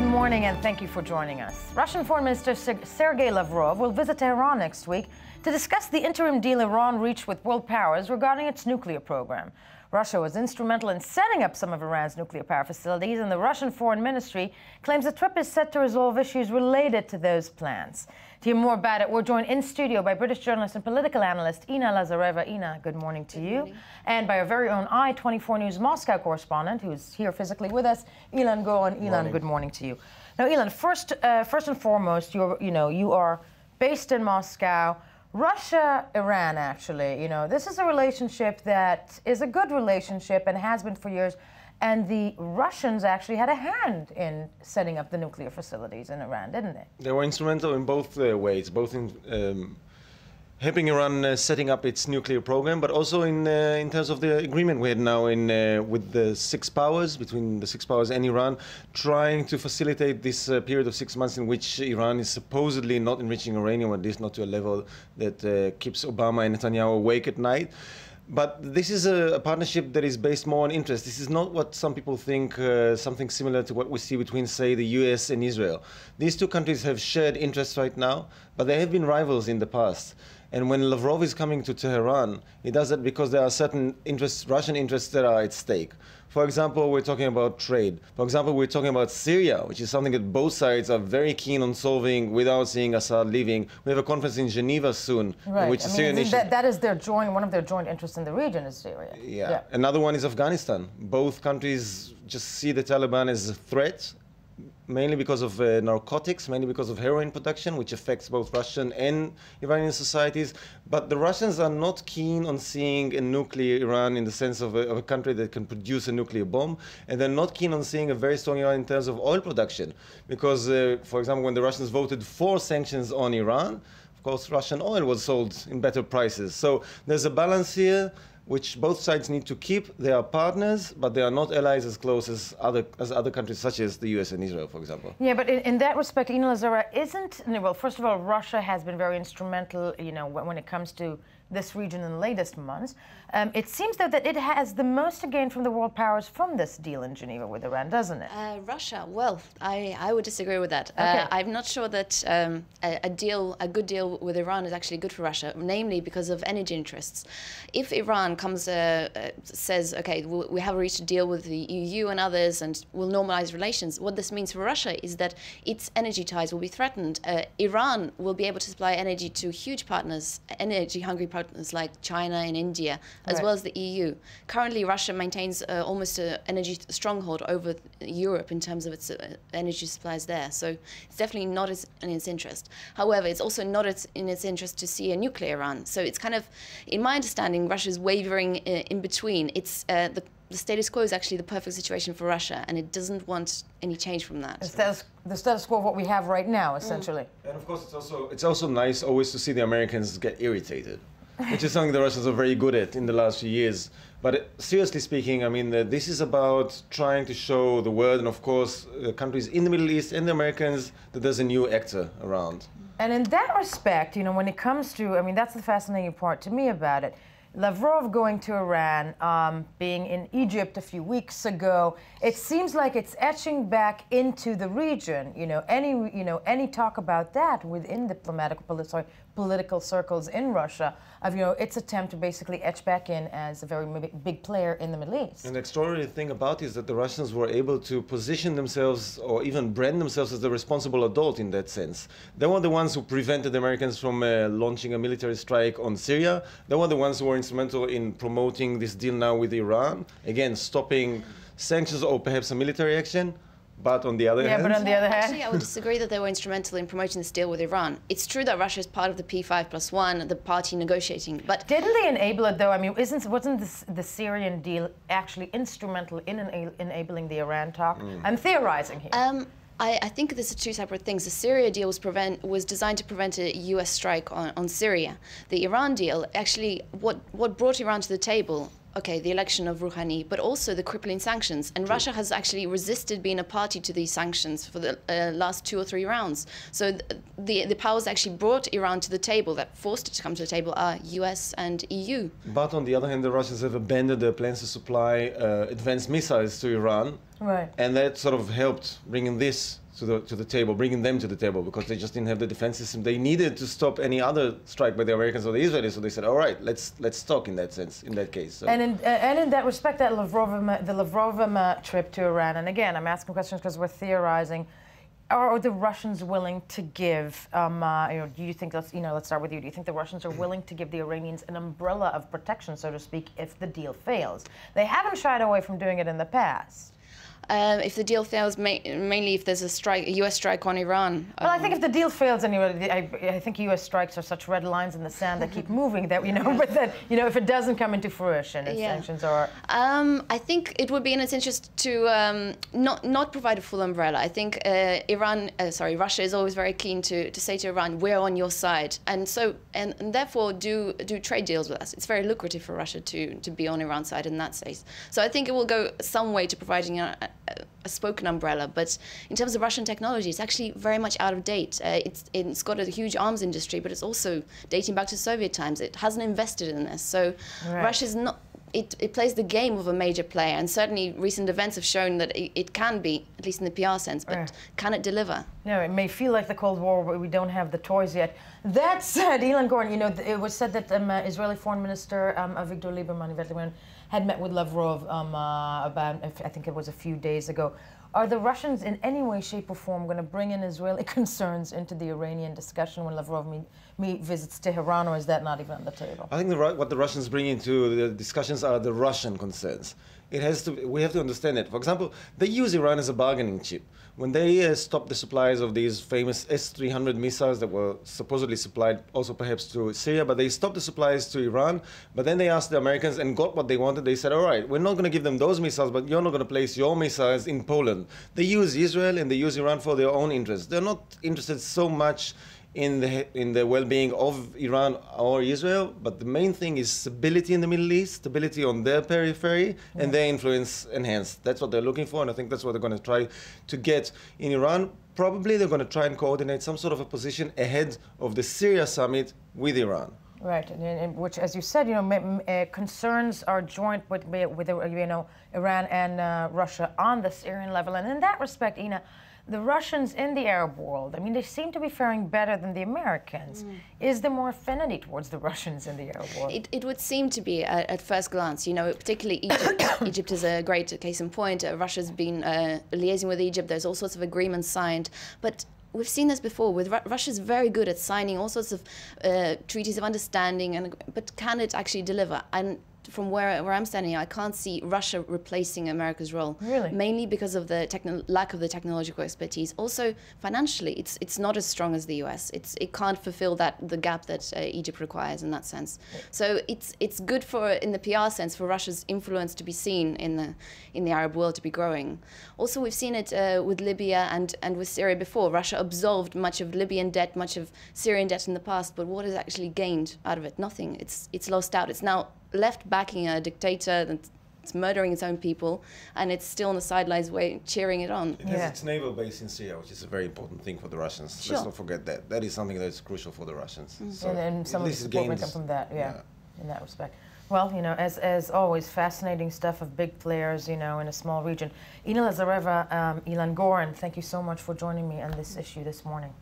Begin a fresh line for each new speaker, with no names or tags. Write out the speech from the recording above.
Good morning and thank you for joining us. Russian Foreign Minister Sergei Lavrov will visit Tehran next week to discuss the interim deal Iran reached with world powers regarding its nuclear program. Russia was instrumental in setting up some of Iran's nuclear power facilities, and the Russian Foreign Ministry claims the trip is set to resolve issues related to those plans. To hear more about it, we're joined in studio by British journalist and political analyst Inna Lazareva. Inna, good morning to you. And by our very own i24 News Moscow correspondent, who's here physically with us, Ilan Goran. Ilan, good morning to you. Now, Ilan, first and foremost, you are based in Moscow. Russia, Iran, actually, this is a relationship that is a good relationship and has been for years. And the Russians actually had a hand in setting up the nuclear facilities in Iran, didn't they?
They were instrumental in both ways, both in helping Iran setting up its nuclear program, but also in terms of the agreement we had now with the six powers, between the six powers and Iran, trying to facilitate this period of 6 months in which Iran is supposedly not enriching uranium, at least not to a level that keeps Obama and Netanyahu awake at night. But this is a partnership that is based more on interest. This is not what some people think, something similar to what we see between, say, the US and Israel. These two countries have shared interests right now, but they have been rivals in the past. And when Lavrov is coming to Tehran, he does that because there are certain interests, Russian interests, that are at stake. For example, we're talking about trade. For example, we're talking about Syria, which is something that both sides are very keen on solving without seeing Assad leaving. We have a conference in Geneva soon,
right.
in which the Syrian issue...
That is one of their joint interests in the region is Syria.
Yeah. Another one is Afghanistan. Both countries just see the Taliban as a threat, mainly because of narcotics, mainly because of heroin production, which affects both Russian and Iranian societies. But the Russians are not keen on seeing a nuclear Iran in the sense of a country that can produce a nuclear bomb. And they're not keen on seeing a very strong Iran in terms of oil production. Because, for example, when the Russians voted for sanctions on Iran, of course, Russian oil was sold in better prices. So there's a balance here which both sides need to keep. They are partners, but they are not allies as close as other countries, such as the US and Israel, for example.
Yeah, but in that respect, Inna Lazareva, well, first of all, Russia has been very instrumental, when it comes to this region in the latest months. It seems, though, that it has the most to gain from the world powers from this deal in Geneva with Iran, doesn't it?
Russia, well, I would disagree with that.
Okay.
I'm not sure that a good deal with Iran is actually good for Russia, namely because of energy interests. If Iran comes, says, okay, we have reached a deal with the EU and others and will normalize relations, what this means for Russia is that its energy ties will be threatened. Iran will be able to supply energy to huge partners, energy-hungry partners like China and India, as well as the EU. Currently, Russia maintains almost an energy stronghold over Europe in terms of its energy supplies there. So it's definitely not in its interest. However, it's also not in its interest to see a nuclear Iran. So it's kind of, in my understanding, Russia's wavering in between. It's the status quo is actually the perfect situation for Russia, and it doesn't want any change from that.
The status quo of what we have right now, essentially.
And of course, it's also nice always to see the Americans get irritated, which is something the Russians are very good at in the last few years. But seriously speaking, I mean, this is about trying to show the world and, of course, countries in the Middle East and the Americans that there's a new actor around.
And in that respect, when it comes to, that's the fascinating part to me about it. Lavrov going to Iran, being in Egypt a few weeks ago, it seems like it's etching back into the region. Any talk about that within diplomatic, political circles in Russia of its attempt to basically etch back in as a very big player in the Middle East.
And the extraordinary thing about it is that the Russians were able to position themselves or even brand themselves as the responsible adult in that sense. They were the ones who prevented the Americans from launching a military strike on Syria. They were the ones who were instrumental in promoting this deal now with Iran, again stopping sanctions or perhaps a military action. But on the other hand...
but on the other hand...
Actually, I would disagree that they were instrumental in promoting this deal with Iran. It's true that Russia is part of the P5+1, the party negotiating, but...
Didn't they enable it, though? Wasn't the Syrian deal actually instrumental in enabling the Iran talk? I'm theorizing here.
I think this is two separate things. The Syria deal was designed to prevent a US strike on Syria. The Iran deal, actually, what brought Iran to the table, okay, the election of Rouhani, but also the crippling sanctions. And Russia has actually resisted being a party to these sanctions for the last 2 or 3 rounds. So the powers actually brought Iran to the table, that forced it to come to the table, are US and EU.
But on the other hand, the Russians have abandoned their plans to supply advanced missiles to Iran.
Right.
And that sort of helped bringing this to the table, bringing them to the table, because they just didn't have the defense system they needed to stop any other strike by the Americans or the Israelis. So they said, all right, let's talk in that sense, in that case. So.
And in that respect, the Lavrov trip to Iran, and again, I'm asking questions because we're theorizing. Are the Russians willing to give? Do you think let's start with you. Do you think the Russians are willing to give the Iranians an umbrella of protection, so to speak, if the deal fails? They haven't shied away from doing it in the past.
If the deal fails, mainly if there's a U.S. strike on Iran.
Well, I think if the deal fails anyway, I think U.S. strikes are such red lines in the sand that keep moving that, but that, if it doesn't come into fruition, its sanctions are...
I think it would be in its interest to not provide a full umbrella. I think Russia is always very keen to say to Iran, we're on your side. And so, and therefore do trade deals with us. It's very lucrative for Russia to be on Iran's side in that sense. So I think it will go some way to providing a spoken umbrella, but in terms of Russian technology, it's actually very much out of date. It's got a huge arms industry, but it's also dating back to Soviet times. It hasn't invested in this, so Russia's not. It plays the game of a major player, and certainly recent events have shown that it can be, at least in the PR sense, but can it deliver?
No, it may feel like the Cold War, but we don't have the toys yet. That said, Ilan Goren, it was said that Israeli Foreign Minister Avigdor Lieberman had met with Lavrov about, I think it was a few days ago. Are the Russians in any way, shape, or form going to bring in Israeli concerns into the Iranian discussion when Lavrov visits Tehran, or is that not even on the table?
I think what the Russians bring into the discussions are the Russian concerns. We have to understand it. For example, they use Iran as a bargaining chip. When they stopped the supplies of these famous S-300 missiles that were supposedly supplied also perhaps to Syria, but they stopped the supplies to Iran, but then they asked the Americans and got what they wanted. They said, all right, we're not going to give them those missiles, but you're not going to place your missiles in Poland. They use Israel and they use Iran for their own interests. They're not interested so much in the well-being of Iran or Israel, but the main thing is stability in the Middle East, stability on their periphery, and their influence enhanced. That's what they're looking for, and I think that's what they're going to try to get in Iran. Probably they're going to try and coordinate some sort of a position ahead of the Syria summit with Iran.
Right, and which, as you said, concerns are joint with Iran and Russia on the Syrian level, and in that respect, Inna, the Russians in the Arab world, they seem to be faring better than the Americans. Is there more affinity towards the Russians in the Arab world?
It would seem to be at first glance. Particularly Egypt. Egypt is a great case in point. Russia's been liaising with Egypt. There's all sorts of agreements signed, but we've seen this before. Russia's very good at signing all sorts of treaties of understanding, but can it actually deliver? And from where I'm standing, I can't see Russia replacing America's role.
Really?
Mainly because of the lack of the technological expertise. Also, financially, it's not as strong as the US. It can't fulfill the gap that Egypt requires in that sense. So it's good in the PR sense for Russia's influence to be seen in the Arab world, to be growing. Also, we've seen it with Libya and with Syria before. Russia absolved much of Libyan debt, much of Syrian debt in the past, but what is actually gained out of it? Nothing. It's lost out. It's now left backing a dictator that's murdering its own people, and it's still on the sidelines cheering it on.
It has its naval base in Syria, which is a very important thing for the Russians.
Sure.
Let's not forget that. That is something that's crucial for the Russians. So
and some of the support may come from that, in that respect. Well, as always, fascinating stuff of big players, in a small region. Inna Lazareva, Ilan Goren, thank you so much for joining me on this issue this morning.